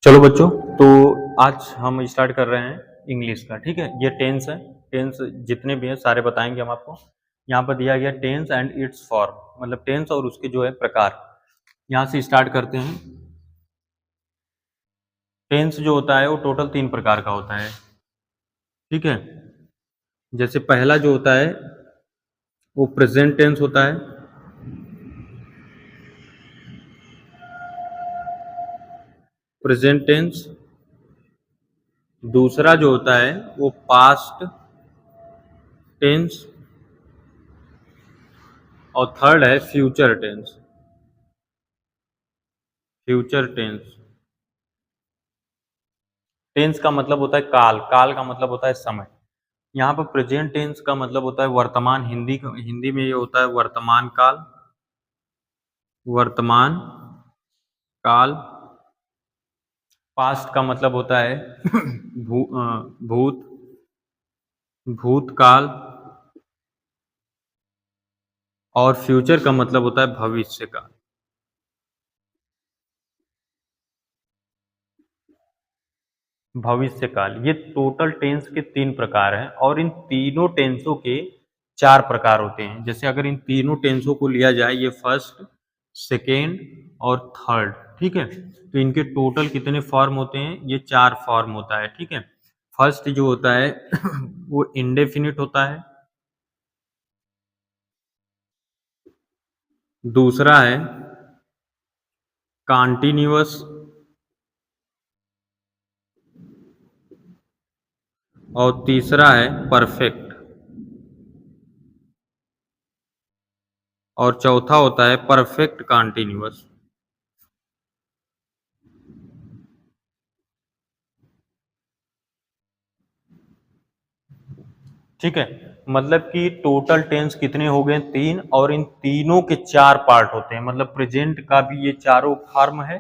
चलो बच्चों, तो आज हम स्टार्ट कर रहे हैं इंग्लिश का। ठीक है, ये टेंस है। टेंस जितने भी हैं सारे बताएंगे हम आपको। यहाँ पर दिया गया टेंस एंड इट्स फॉर्म, मतलब टेंस और उसके जो है प्रकार। यहाँ से स्टार्ट करते हैं। टेंस जो होता है वो टोटल 3 प्रकार का होता है। ठीक है, जैसे पहला जो होता है वो प्रेजेंट टेंस होता है। Present tense. दूसरा जो होता है वो पास्ट टेंस। और थर्ड है future tense. Future tense. Tense का मतलब होता है काल, काल का मतलब होता है समय। यहाँ पर प्रेजेंट टेंस का मतलब होता है वर्तमान। हिंदी में ये होता है वर्तमान काल। वर्तमान काल। पास्ट का मतलब होता है भूत। भूतकाल। और फ्यूचर का मतलब होता है भविष्य काल। भविष्य काल। ये टोटल टेंस के 3 प्रकार हैं और इन तीनों टेंसों के 4 प्रकार होते हैं। जैसे अगर इन तीनों टेंसों को लिया जाए, ये फर्स्ट, सेकेंड और थर्ड। ठीक है, तो इनके टोटल कितने फॉर्म होते हैं? ये 4 फॉर्म होता है। ठीक है, फर्स्ट जो होता है वो इंडेफिनिट होता है। दूसरा है कॉन्टिन्यूअस। और तीसरा है परफेक्ट। और चौथा होता है परफेक्ट कॉन्टिन्यूअस। ठीक है, मतलब कि टोटल टेंस कितने हो गए? 3। और इन तीनों के 4 पार्ट होते हैं। मतलब प्रेजेंट का भी ये चारों फॉर्म है,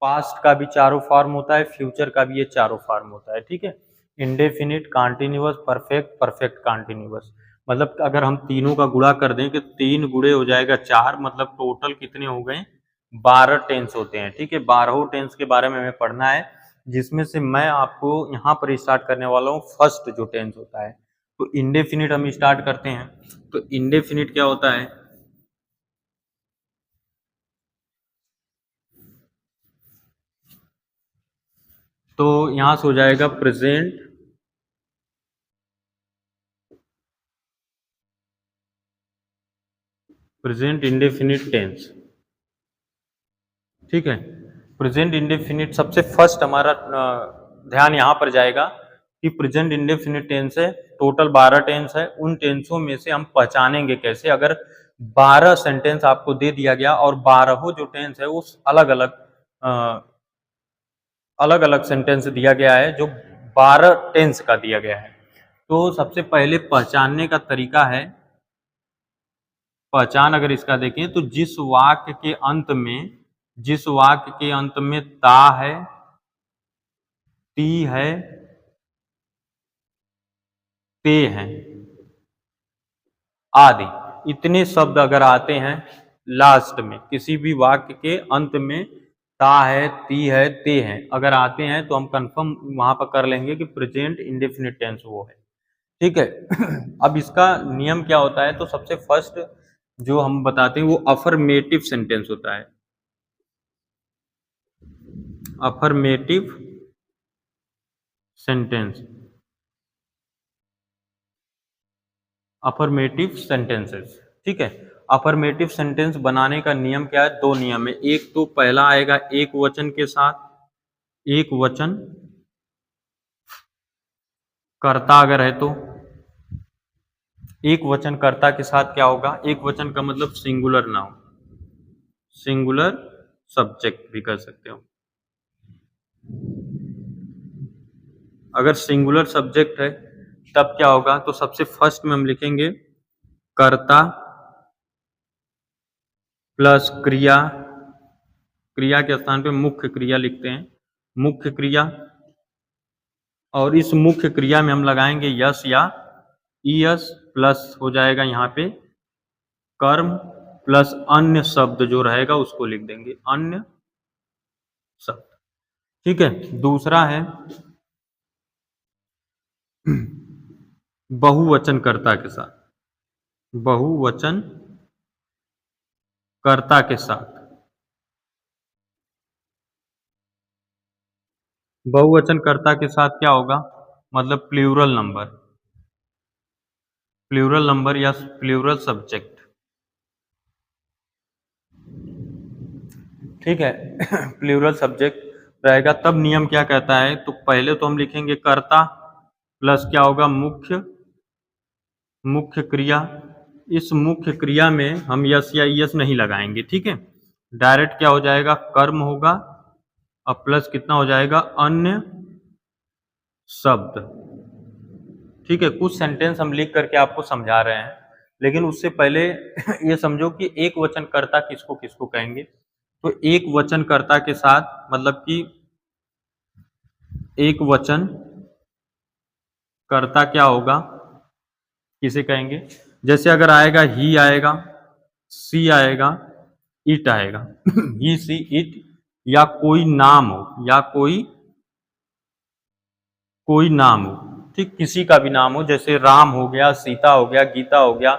पास्ट का भी चारों फॉर्म होता है, फ्यूचर का भी ये चारों फॉर्म होता है। ठीक है, indefinite, continuous, perfect, perfect continuous. मतलब अगर हम तीनों का गुणा कर दें कि 3 गुणे हो जाएगा 4, मतलब टोटल कितने हो गए? 12 टेंस होते हैं। ठीक है, 12 टेंस के बारे में हमें पढ़ना है, जिसमें से मैं आपको यहाँ पर स्टार्ट करने वाला हूँ फर्स्ट जो टेंस होता है। तो इंडेफिनिट हम स्टार्ट करते हैं। तो इंडेफिनिट क्या होता है? तो यहां से हो जाएगा प्रेजेंट प्रेजेंट इंडेफिनिट टेंस। ठीक है, प्रेजेंट इंडेफिनिट सबसे फर्स्ट हमारा ध्यान यहां पर जाएगा कि प्रेजेंट इंडेफिनिट टेंस है। टोटल 12 टेंस है। उन टेंसों में से हम पहचानेंगे कैसे? अगर 12 सेंटेंस आपको दे दिया गया और 12 जो टेंस है उस अलग अलग सेंटेंस दिया गया है, जो 12 टेंस का दिया गया है। तो सबसे पहले पहचानने का तरीका है, पहचान अगर इसका देखें तो जिस वाक्य के अंत में ता है, ती है, ते हैं, आदि, इतने शब्द अगर आते हैं लास्ट में, किसी भी वाक्य के अंत में ता है, ती है, ते हैं अगर आते हैं, तो हम कंफर्म वहां पर कर लेंगे कि प्रेजेंट इंडेफिनिट टेंस वो है। ठीक है अब इसका नियम क्या होता है? तो सबसे फर्स्ट जो हम बताते हैं वो अफर्मेटिव सेंटेंस होता है। Affirmative sentence. Affirmative sentences. ठीक है, अफर्मेटिव सेंटेंस बनाने का नियम क्या है? 2 नियम है। एक तो पहला आएगा एक वचन के साथ। एक वचन कर्ता अगर है तो एक वचन कर्ता के साथ क्या होगा? एक वचन का मतलब सिंगुलर नाउन, सिंगुलर सब्जेक्ट भी कर सकते हो। अगर सिंगुलर सब्जेक्ट है तब क्या होगा? तो सबसे फर्स्ट में हम लिखेंगे कर्ता प्लस क्रिया। क्रिया के स्थान पे मुख्य क्रिया लिखते हैं, मुख्य क्रिया। और इस मुख्य क्रिया में हम लगाएंगे यस या ईएस, प्लस हो जाएगा यहाँ पे कर्म, प्लस अन्य शब्द जो रहेगा उसको लिख देंगे अन्य शब्द। ठीक है। दूसरा है बहुवचन कर्ता के साथ, बहुवचन कर्ता के साथ। बहुवचन कर्ता के साथ क्या होगा, मतलब प्लूरल नंबर, प्लूरल नंबर या प्लूरल सब्जेक्ट। ठीक है। प्लूरल सब्जेक्ट रहेगा तब नियम क्या कहता है, तो पहले तो हम लिखेंगे कर्ता प्लस क्या होगा, मुख्य, मुख्य क्रिया। इस मुख्य क्रिया में हम यस या यस नहीं लगाएंगे, ठीक है। डायरेक्ट क्या हो जाएगा, कर्म होगा और प्लस कितना हो जाएगा, अन्य शब्द। ठीक है। कुछ सेंटेंस हम लिख करके आपको समझा रहे हैं, लेकिन उससे पहले ये समझो कि एक वचनकर्ता किसको किसको कहेंगे। तो एक वचनकर्ता के साथ मतलब कि एक वचन कर्ता क्या होगा, किसे कहेंगे, जैसे अगर आएगा ही आएगा, सी आएगा, इट आएगा। ही सी इट, या कोई नाम हो, या कोई नाम हो, ठीक, किसी का भी नाम हो, जैसे राम हो गया, सीता हो गया, गीता हो गया,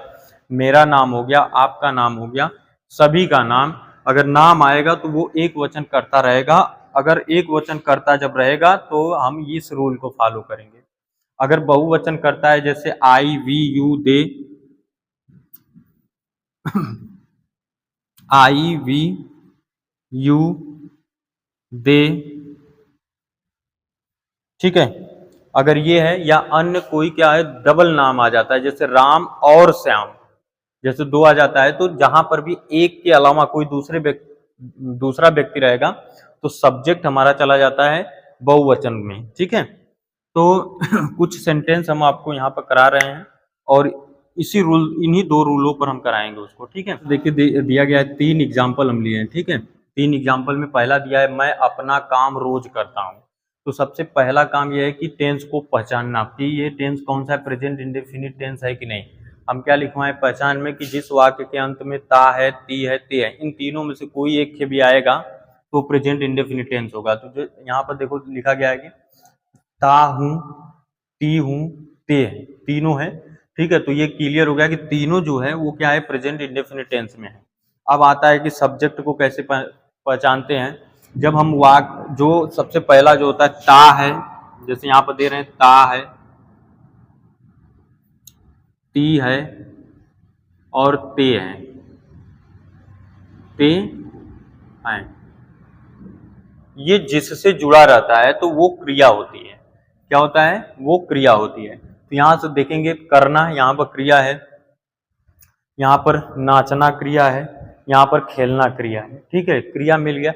मेरा नाम हो गया, आपका नाम हो गया, सभी का नाम। अगर नाम आएगा तो वो एक वचन करता रहेगा। अगर एक वचन करता जब रहेगा तो हम इस रूल को फॉलो करेंगे। अगर बहुवचन करता है जैसे I, we, you, they, I, we, you, they, ठीक है। अगर ये है, या अन्य कोई क्या है, डबल नाम आ जाता है, जैसे राम और श्याम, जैसे दो आ जाता है, तो जहां पर भी एक के अलावा कोई दूसरा व्यक्ति रहेगा तो सब्जेक्ट हमारा चला जाता है बहुवचन में, ठीक है। तो कुछ सेंटेंस हम आपको यहाँ पर करा रहे हैं और इसी रूल, इन्हीं दो रूलों पर हम कराएंगे उसको, ठीक है। देखिए दिया गया है, 3 एग्जाम्पल हम लिए हैं, ठीक है। 3 एग्जाम्पल में पहला दिया है, मैं अपना काम रोज करता हूँ। तो सबसे पहला काम यह है कि टेंस को पहचानना कि ये टेंस कौन सा है, प्रेजेंट इंडेफिनिट टेंस है कि नहीं। हम क्या लिखवाएं पहचान में, कि जिस वाक्य के अंत में ता है, ती है, ते है, इन तीनों में से कोई एक के भी आएगा तो प्रेजेंट इंडेफिनिट टेंस होगा। तो जो यहाँ पर देखो लिखा गया है कि ता हूँ, ती हूँ, ते है, तीनों है, ठीक है। तो ये क्लियर हो गया कि तीनों जो है वो क्या है, प्रेजेंट इंडेफिनिट टेंस में है। अब आता है कि सब्जेक्ट को कैसे पहचानते हैं। जब हम वाक्य, जो सबसे पहला जो होता है ता है, जैसे यहाँ पर दे रहे हैं ता है, ती है और ते है, ते है, ये जिससे जुड़ा रहता है तो वो क्रिया होती है। क्या होता है, वो क्रिया होती है। तो यहां से देखेंगे करना, यहाँ पर क्रिया है, यहाँ पर नाचना क्रिया है, यहाँ पर खेलना क्रिया है, ठीक है। क्रिया मिल गया।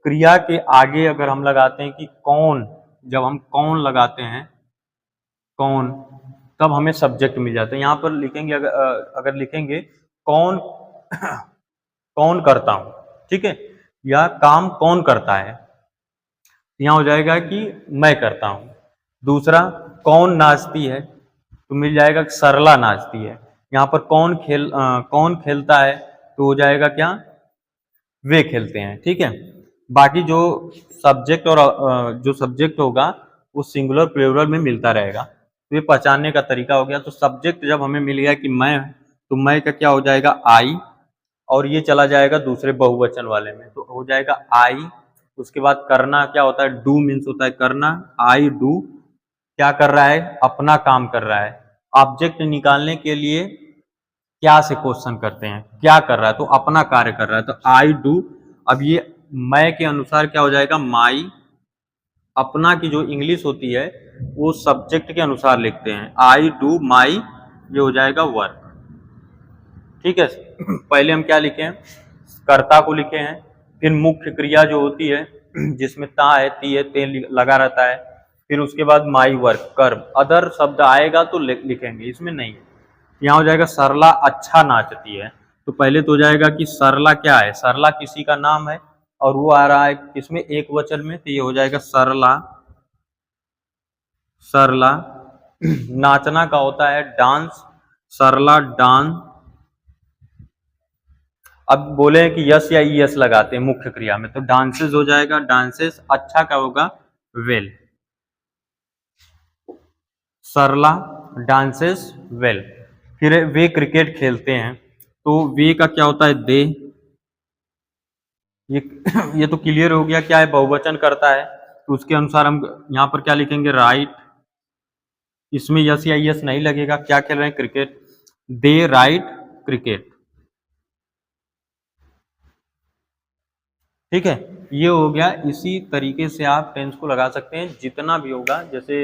क्रिया के आगे अगर हम लगाते हैं कि कौन, जब हम कौन लगाते हैं, कौन, तब हमें सब्जेक्ट मिल जाता है। यहाँ पर लिखेंगे अगर लिखेंगे कौन कौन करता हूं, ठीक है, या काम कौन करता है, यहाँ हो जाएगा कि मैं करता हूं। दूसरा कौन नाचती है, तो मिल जाएगा कि सरला नाचती है। यहाँ पर कौन खेलता है, तो हो जाएगा क्या, वे खेलते हैं, ठीक है। बाकी जो सब्जेक्ट और जो सब्जेक्ट होगा वो सिंगुलर प्लूरल में मिलता रहेगा। तो ये पहचानने का तरीका हो गया। तो सब्जेक्ट जब हमें मिल गया कि मैं, तो मैं का क्या हो जाएगा, आई, और ये चला जाएगा दूसरे बहुवचन वाले में, तो हो जाएगा आई। उसके बाद करना क्या होता है, डू मीन्स होता है करना, आई डू, क्या कर रहा है, अपना काम कर रहा है। ऑब्जेक्ट निकालने के लिए क्या से क्वेश्चन करते हैं, क्या कर रहा है, तो अपना कार्य कर रहा है, तो आई डू। अब ये मैं के अनुसार क्या हो जाएगा, माई। अपना की जो इंग्लिश होती है वो सब्जेक्ट के अनुसार लिखते हैं, आई डू माई, ये हो जाएगा वर्क, ठीक है। पहले हम क्या लिखे हैं, कर्ता को लिखे हैं, फिर मुख्य क्रिया जो होती है जिसमें ता है, ती है, ते लगा रहता है, फिर उसके बाद माई वर्क कर्म। अदर शब्द आएगा तो लिखेंगे, इसमें नहीं है। यहाँ हो जाएगा सरला अच्छा नाचती है, तो पहले तो हो जाएगा कि सरला क्या है, सरला किसी का नाम है और वो आ रहा है किसमें, एक वचन में, तो ये हो जाएगा सरला, सरला। नाचना का होता है डांस, सरला डांस। अब बोले कि यस या यस लगाते हैं मुख्य क्रिया में, तो डांसेस हो जाएगा, डांसेस। अच्छा क्या होगा, वेल। सरला डांसेस वेल। फिर वे क्रिकेट खेलते हैं, तो वे का क्या होता है, दे। ये ये तो क्लियर हो गया, क्या है, बहुवचन करता है, तो उसके अनुसार हम यहाँ पर क्या लिखेंगे, राइट। इसमें यस या यस नहीं लगेगा, क्या खेल रहे हैं, क्रिकेट। दे राइट क्रिकेट। ठीक है, ये हो गया। इसी तरीके से आप टेंस को लगा सकते हैं, जितना भी होगा। जैसे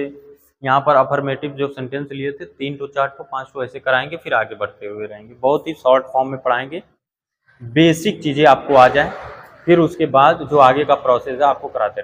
यहाँ पर अफर्मेटिव जो सेंटेंस लिए थे 3 to 4 to 5 to ऐसे कराएंगे, फिर आगे बढ़ते हुए रहेंगे। बहुत ही शॉर्ट फॉर्म में पढ़ाएंगे, बेसिक चीजें आपको आ जाए, फिर उसके बाद जो आगे का प्रोसेस है आपको कराते रहेंगे।